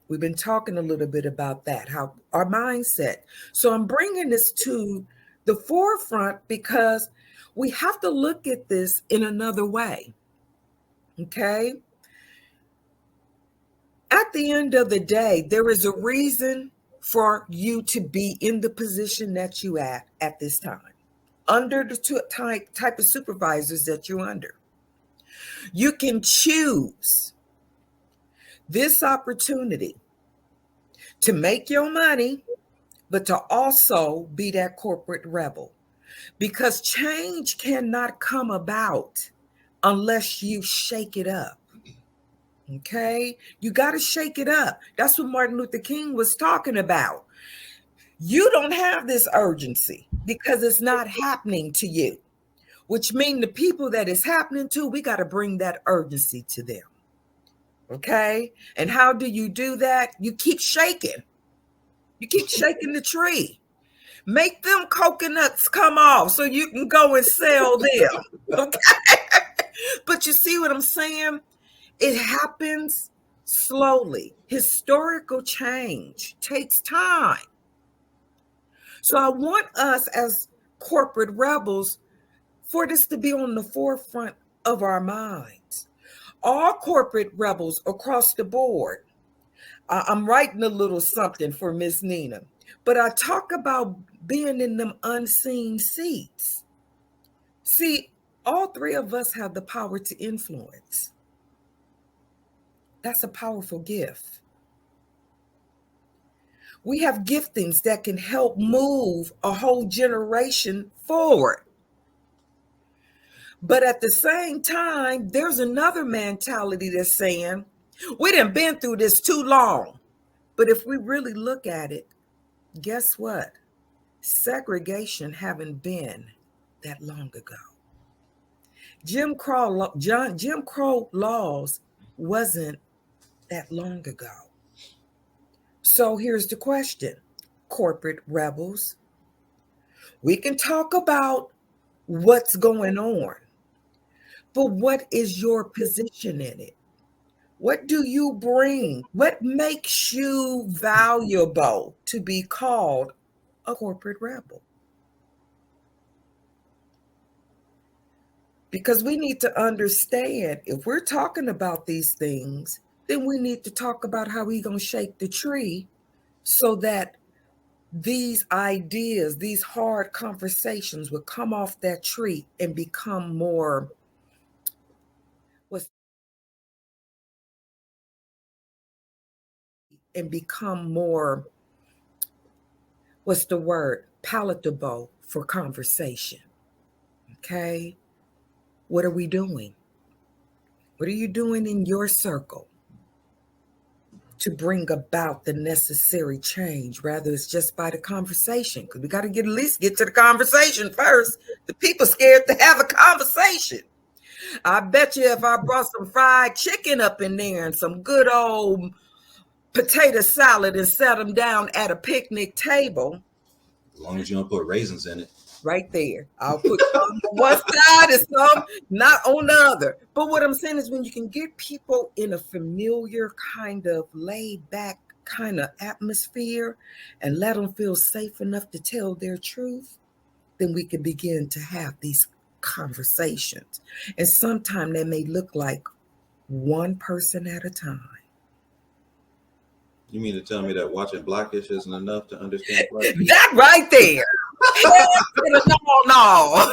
We've been talking a little bit about that, how our mindset. So I'm bringing this to the forefront because we have to look at this in another way, okay? At the end of the day, there is a reason for you to be in the position that you at this time, under the type of supervisors that you're under. You can choose this opportunity to make your money, but to also be that corporate rebel, because change cannot come about unless you shake it up. Okay? You got to shake it up. That's what Martin Luther King was talking about. You don't have this urgency because it's not happening to you, which means the people that it's happening to, we got to bring that urgency to them. Okay? And how do you do that? You keep shaking. You keep shaking the tree. Make them coconuts come off so you can go and sell them. Okay? But you see what I'm saying? It happens slowly. Historical change takes time. So I want us as corporate rebels for this to be on the forefront of our minds. All corporate rebels across the board. I'm writing a little something for Miss Nina, but I talk about being in them unseen seats. See, all three of us have the power to influence. That's a powerful gift. We have giftings that can help move a whole generation forward. But at the same time, there's another mentality that's saying, we done been through this too long. But if we really look at it, guess what? Segregation haven't been that long ago. Jim Crow laws wasn't that long ago. So here's the question, corporate rebels. We can talk about what's going on, but what is your position in it? What do you bring? What makes you valuable to be called a corporate rebel? Because we need to understand, if we're talking about these things, then we need to talk about how we're going to shake the tree so that these ideas, these hard conversations will come off that tree and become more, what's the word? Palatable for conversation. Okay? What are we doing? What are you doing in your circle to bring about the necessary change? Rather, it's just by the conversation, because we got to at least get to the conversation first. The people scared to have a conversation. I bet you if I brought some fried chicken up in there and some good old potato salad and set them down at a picnic table. As long as you don't put raisins in it. Right there. I'll put some on one side and some not on the other. But what I'm saying is when you can get people in a familiar kind of laid back kind of atmosphere and let them feel safe enough to tell their truth, then we can begin to have these conversations. And sometimes they may look like one person at a time. You mean to tell me that watching Blackish isn't enough to understand Black people? That right there. No.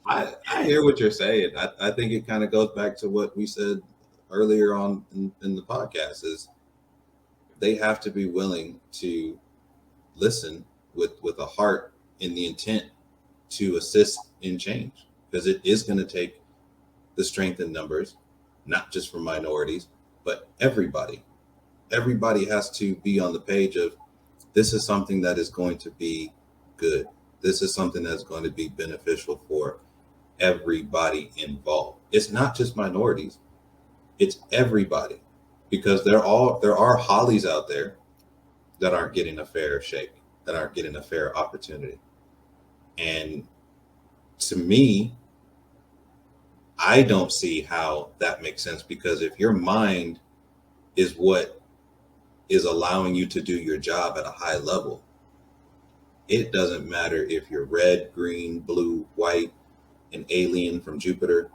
I hear what you're saying. I think it kind of goes back to what we said earlier on in the podcast, is they have to be willing to listen with a heart and the intent to assist in change, because it is going to take the strength in numbers, not just for minorities, but everybody. Everybody has to be on the page of, this is something that is going to be good. This is something that's going to be beneficial for everybody involved. It's not just minorities, it's everybody, because there are Hollies out there that aren't getting a fair shake, that aren't getting a fair opportunity. And to me, I don't see how that makes sense, because if your mind is what is allowing you to do your job at a high level, it doesn't matter if you're red, green, blue, white, an alien from Jupiter.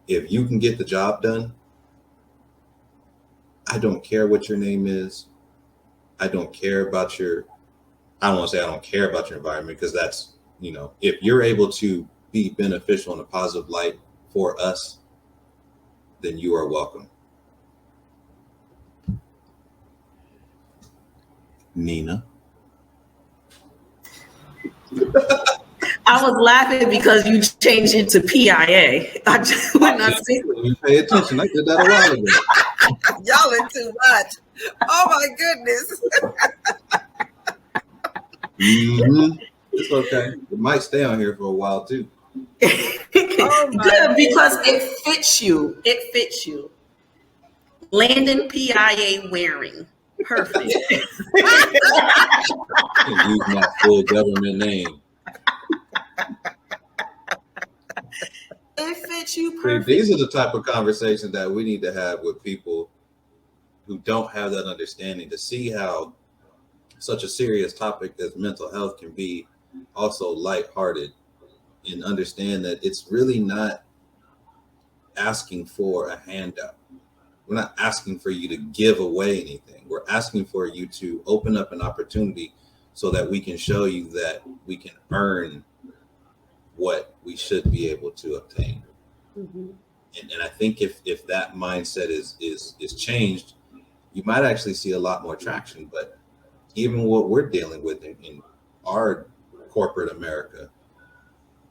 If you can get the job done, I don't care what your name is. I don't care about your, I don't want to say I don't care about your environment, because that's, if you're able to be beneficial in a positive light for us, then you are welcome. Nina. I was laughing because you changed it to PIA. I just would not say. You pay attention. I did that a while ago. Y'all are too much. Oh my goodness. Mm-hmm. It's okay. It might stay on here for a while too. Oh my Good, because it fits you. It fits you. Landon PIA wearing. Perfect. Use my full government name. It fits you See, perfect. these are the type of conversations that we need to have with people who don't have that understanding, to see how such a serious topic as mental health can be also lighthearted, and understand that it's really not asking for a handout. We're not asking for you to give away anything. We're asking for you to open up an opportunity so that we can show you that we can earn what we should be able to obtain. Mm-hmm. And I think if that mindset is changed, you might actually see a lot more traction. But even what we're dealing with in our corporate America,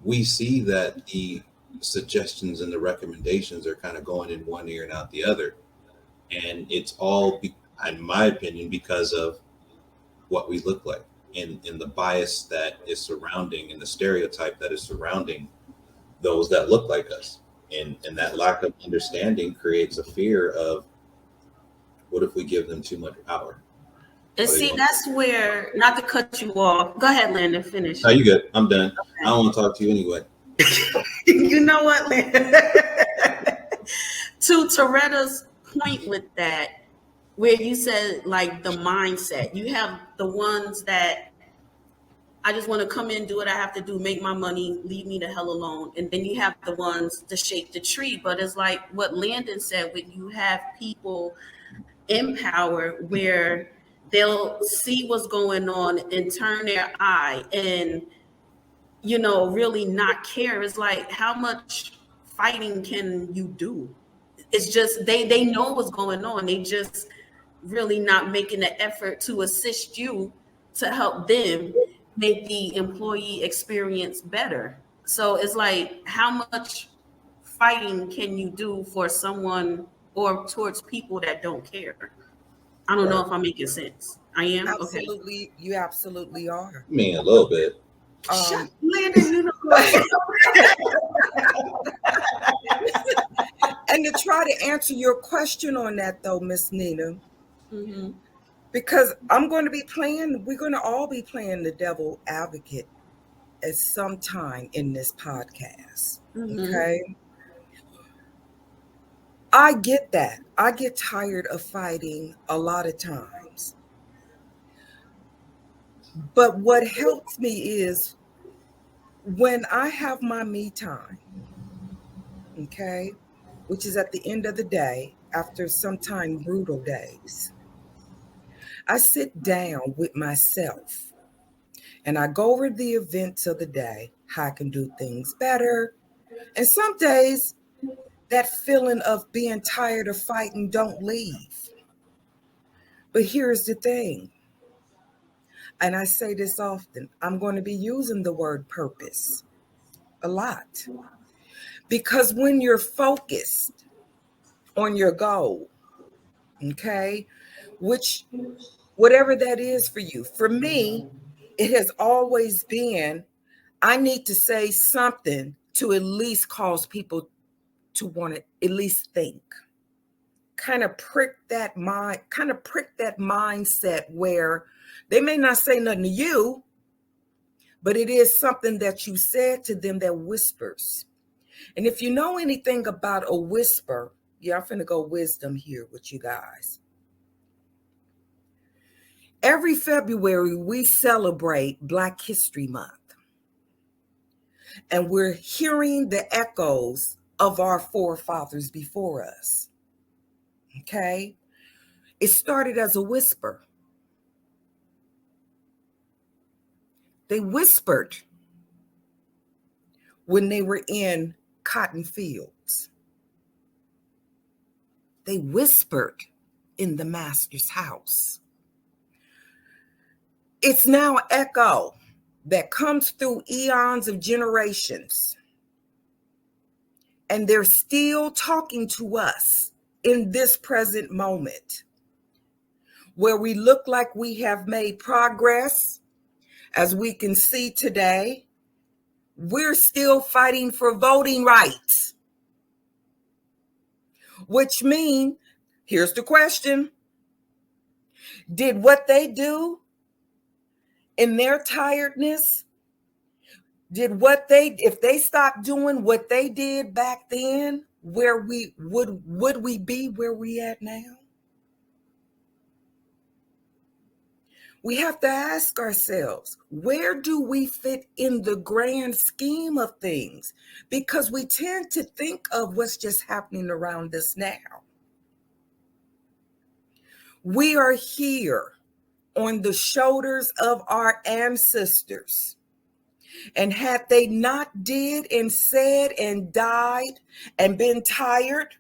we see that the suggestions and the recommendations are kind of going in one ear and out the other. And it's all, in my opinion, because of what we look like, and the bias that is surrounding, and the stereotype that is surrounding those that look like us. And that lack of understanding creates a fear of, what if we give them too much power? And see, that's where, not to cut you off. Go ahead, Landon, finish. No, you good. I'm done. Okay. I don't want to talk to you anyway. You know what, Landon? To Terretta's point with that, where you said like the mindset, you have the ones that I just want to come in, do what I have to do, make my money, leave me the hell alone. And then you have the ones to shake the tree. But it's like what Landon said, when you have people in power where they'll see what's going on and turn their eye and, really not care. It's like, how much fighting can you do? It's just, they know what's going on. They just really not making the effort to assist you to help them make the employee experience better. So it's like, how much fighting can you do for someone or towards people that don't care? I don't know if I'm making sense. I am? Absolutely. Okay. You absolutely are. I mean, a little bit. Shut, Landon, you know what? And to try to answer your question on that, though, Miss Nina, mm-hmm. because we're going to all be playing the devil advocate at some time in this podcast. Mm-hmm. Okay. I get that. I get tired of fighting a lot of times. But what helps me is when I have my me time, okay, which is at the end of the day, after sometimes brutal days, I sit down with myself and I go over the events of the day, how I can do things better. And some days that feeling of being tired of fighting don't leave. But here's the thing, and I say this often, I'm going to be using the word purpose a lot. Because when you're focused on your goal, okay, which whatever that is for you, for me, it has always been, I need to say something to at least cause people to want to at least think. Kind of prick that mindset where they may not say nothing to you, but it is something that you said to them that whispers. And if you know anything about a whisper, I'm finna go wisdom here with you guys. Every February, we celebrate Black History Month. And we're hearing the echoes of our forefathers before us. Okay? It started as a whisper. They whispered when they were in cotton fields. They whispered in the master's house. It's now an echo that comes through eons of generations. And they're still talking to us in this present moment, where we look like we have made progress. As we can see today, we're still fighting for voting rights, which means, here's the question: did what they do in their tiredness, if they stopped doing what they did back then, where would we be where we at now? We have to ask ourselves, where do we fit in the grand scheme of things? Because we tend to think of what's just happening around us now. We are here on the shoulders of our ancestors. And had they not did and said and died and been tired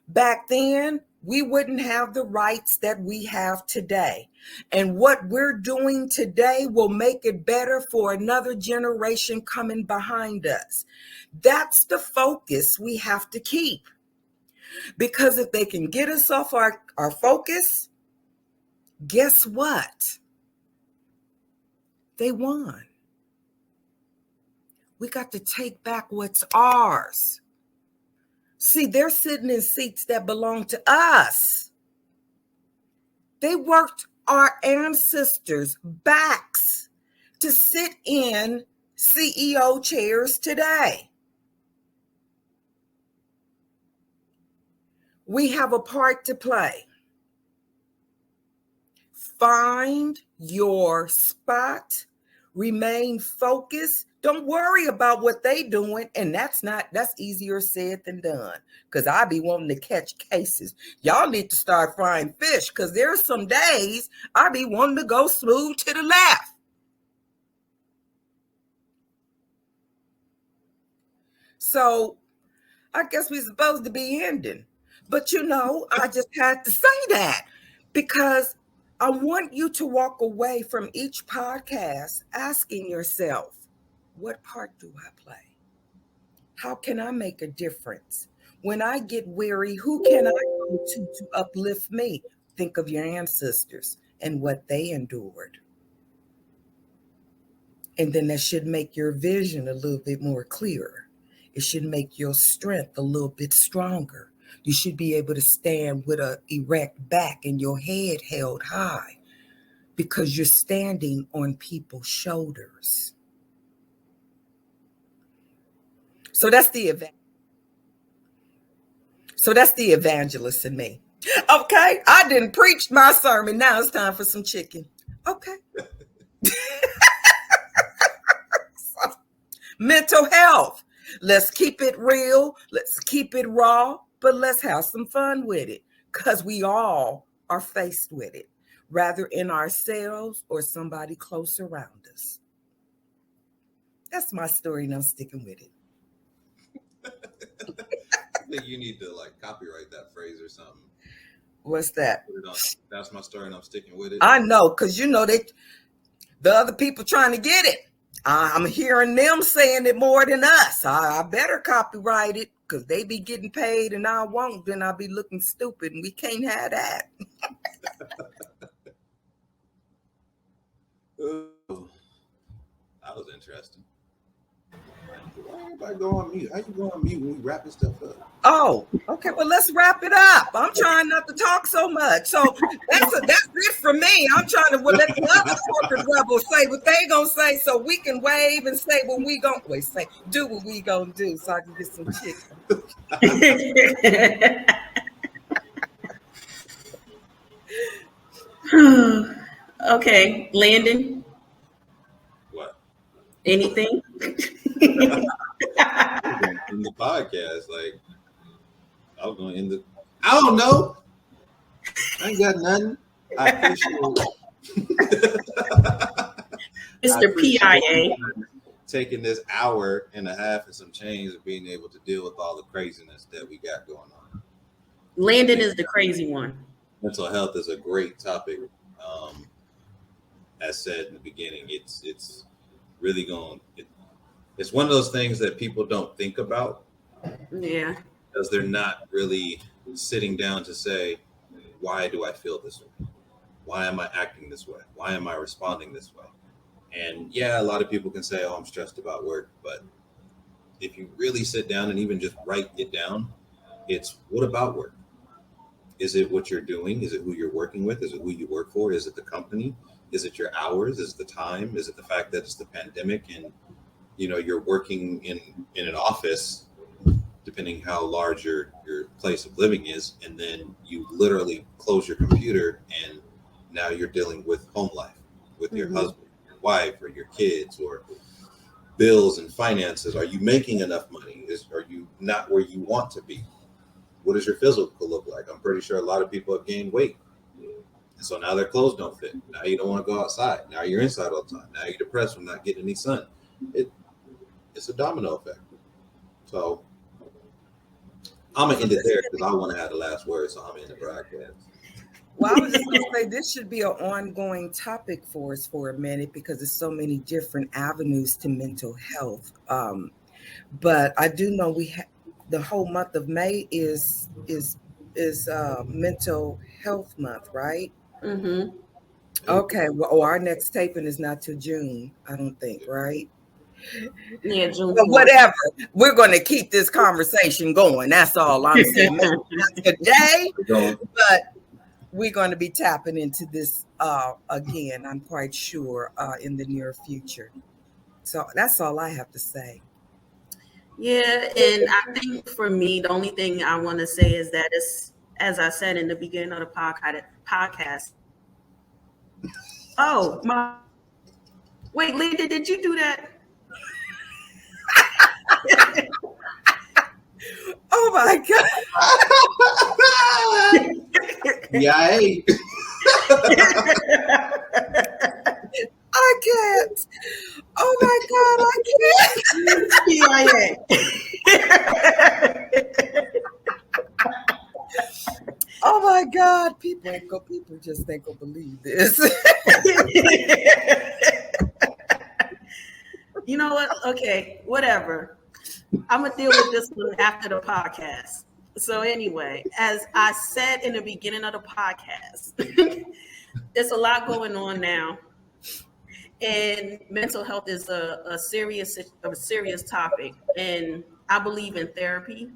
back then, we wouldn't have the rights that we have today. And what we're doing today will make it better for another generation coming behind us. That's the focus we have to keep. Because if they can get us off our focus, guess what? They won. We got to take back what's ours. See, they're sitting in seats that belong to us. They worked our ancestors' backs to sit in CEO chairs today. We have a part to play. Find your spot. Remain focused. Don't worry about what they doing. And that's easier said than done. Because I be wanting to catch cases. Y'all need to start frying fish. Because there's some days I be wanting to go smooth to the left. So I guess we're supposed to be ending. But I just had to say that. Because I want you to walk away from each podcast asking yourself, what part do I play? How can I make a difference? When I get weary, who can I go to uplift me? Think of your ancestors and what they endured. And then that should make your vision a little bit more clearer. It should make your strength a little bit stronger. You should be able to stand with an erect back and your head held high because you're standing on people's shoulders. So that's the evangelist in me. Okay, I didn't preach my sermon. Now it's time for some chicken. Okay. Mental health. Let's keep it real. Let's keep it raw. But let's have some fun with it because we all are faced with it, rather in ourselves or somebody close around us. That's my story and I'm sticking with it. I think you need to copyright that phrase or something. What's that? That's my story and I'm sticking with it. I know, because the other people trying to get it. I'm hearing them saying it more than us. I better copyright it because they be getting paid and I won't. Then I'll be looking stupid and we can't have that. Ooh, that was interesting. Why everybody go on mute? How you go on mute when we wrapping stuff up? Oh, okay. Well, let's wrap it up. I'm trying not to talk so much. So that's it for me. I'm trying to let the other corporate rebels say what they gonna say, so we can wave and say what we gonna do what we gonna do, so I can get some chicken. Okay, Landon. What? Anything? in the podcast. Like, I was going to end the. I don't know. I ain't got nothing. I appreciate Mr. PIA. taking this hour and a half and some change of being able to deal with all the craziness that we got going on. Landon is the crazy one. Mental health is a great topic. As said in the beginning, it's really going. It's one of those things that people don't think about. Yeah. Because they're not really sitting down to say, why do I feel this way? Why am I acting this way? Why am I responding this way? And yeah, a lot of people can say, oh, I'm stressed about work. But if you really sit down and even just write it down, it's what about work? Is it what you're doing? Is it who you're working with? Is it who you work for? Is it the company? Is it your hours? Is it the time? Is it the fact that it's the pandemic and you're working in an office, depending how large your place of living is, and then you literally close your computer and now you're dealing with home life with your husband, your wife, or your kids, or bills and finances. Are you making enough money? Are you not where you want to be? What does your physical look like? I'm pretty sure a lot of people have gained weight. And so now their clothes don't fit. Now you don't want to go outside. Now you're inside all the time. Now you're depressed from not getting any sun. It's a domino effect. So I'm going to end it there because I want to have the last word. So I'm in the broadcast. Well, I was just going to say this should be an ongoing topic for us for a minute because there's so many different avenues to mental health. But I do know the whole month of May is mental health month, right? Mm-hmm. Okay. Well, our next taping is not till June, I don't think, right? Yeah, June. But whatever. We're going to keep this conversation going. That's all I'm saying. Maybe not today, but we're going to be tapping into this again, I'm quite sure, in the near future. So that's all I have to say. Yeah, and I think for me, the only thing I want to say is that it's, as I said in the beginning of the podcast. Oh, wait, Linda, did you do that? Oh my God. Yeah. I can't. Oh my God, I can't. Oh my God, people just ain't gonna believe this. You know what? Okay, whatever. I'm gonna deal with this one after the podcast. So anyway, as I said in the beginning of the podcast, there's a lot going on now, and mental health is a serious topic. And I believe in therapy.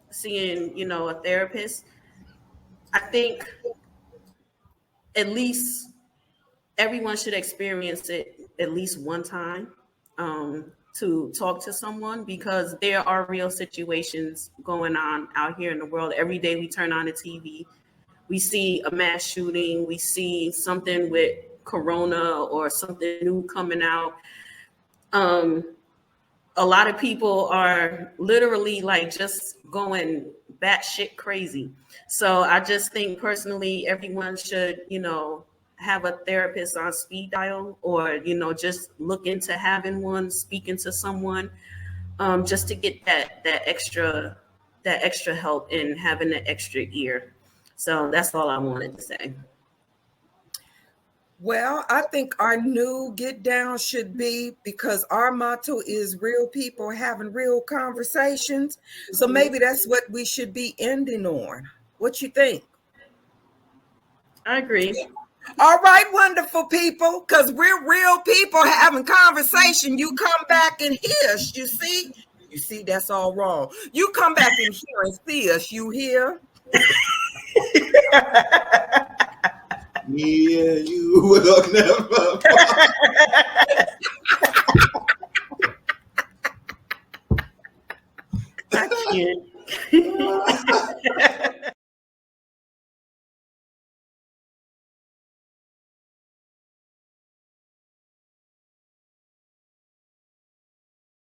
Seeing a therapist. I think at least everyone should experience it at least one time. To talk to someone, because there are real situations going on out here in the world. Every day we turn on the TV, we see a mass shooting, we see something with corona or something new coming out. A lot of people are literally like just going batshit crazy. So I just think personally, everyone should, have a therapist on speed dial, or just look into having one, speaking to someone, just to get that extra help and having that extra ear. So that's all I wanted to say. Well, I think our new get down should be, because our motto is real people having real conversations. So maybe that's what we should be ending on. What you think? I agree. All right, wonderful people, because we're real people having conversation. You come back and hear us, you see? You see, that's all wrong. You come back and hear and see us, you hear? Yeah, you will never.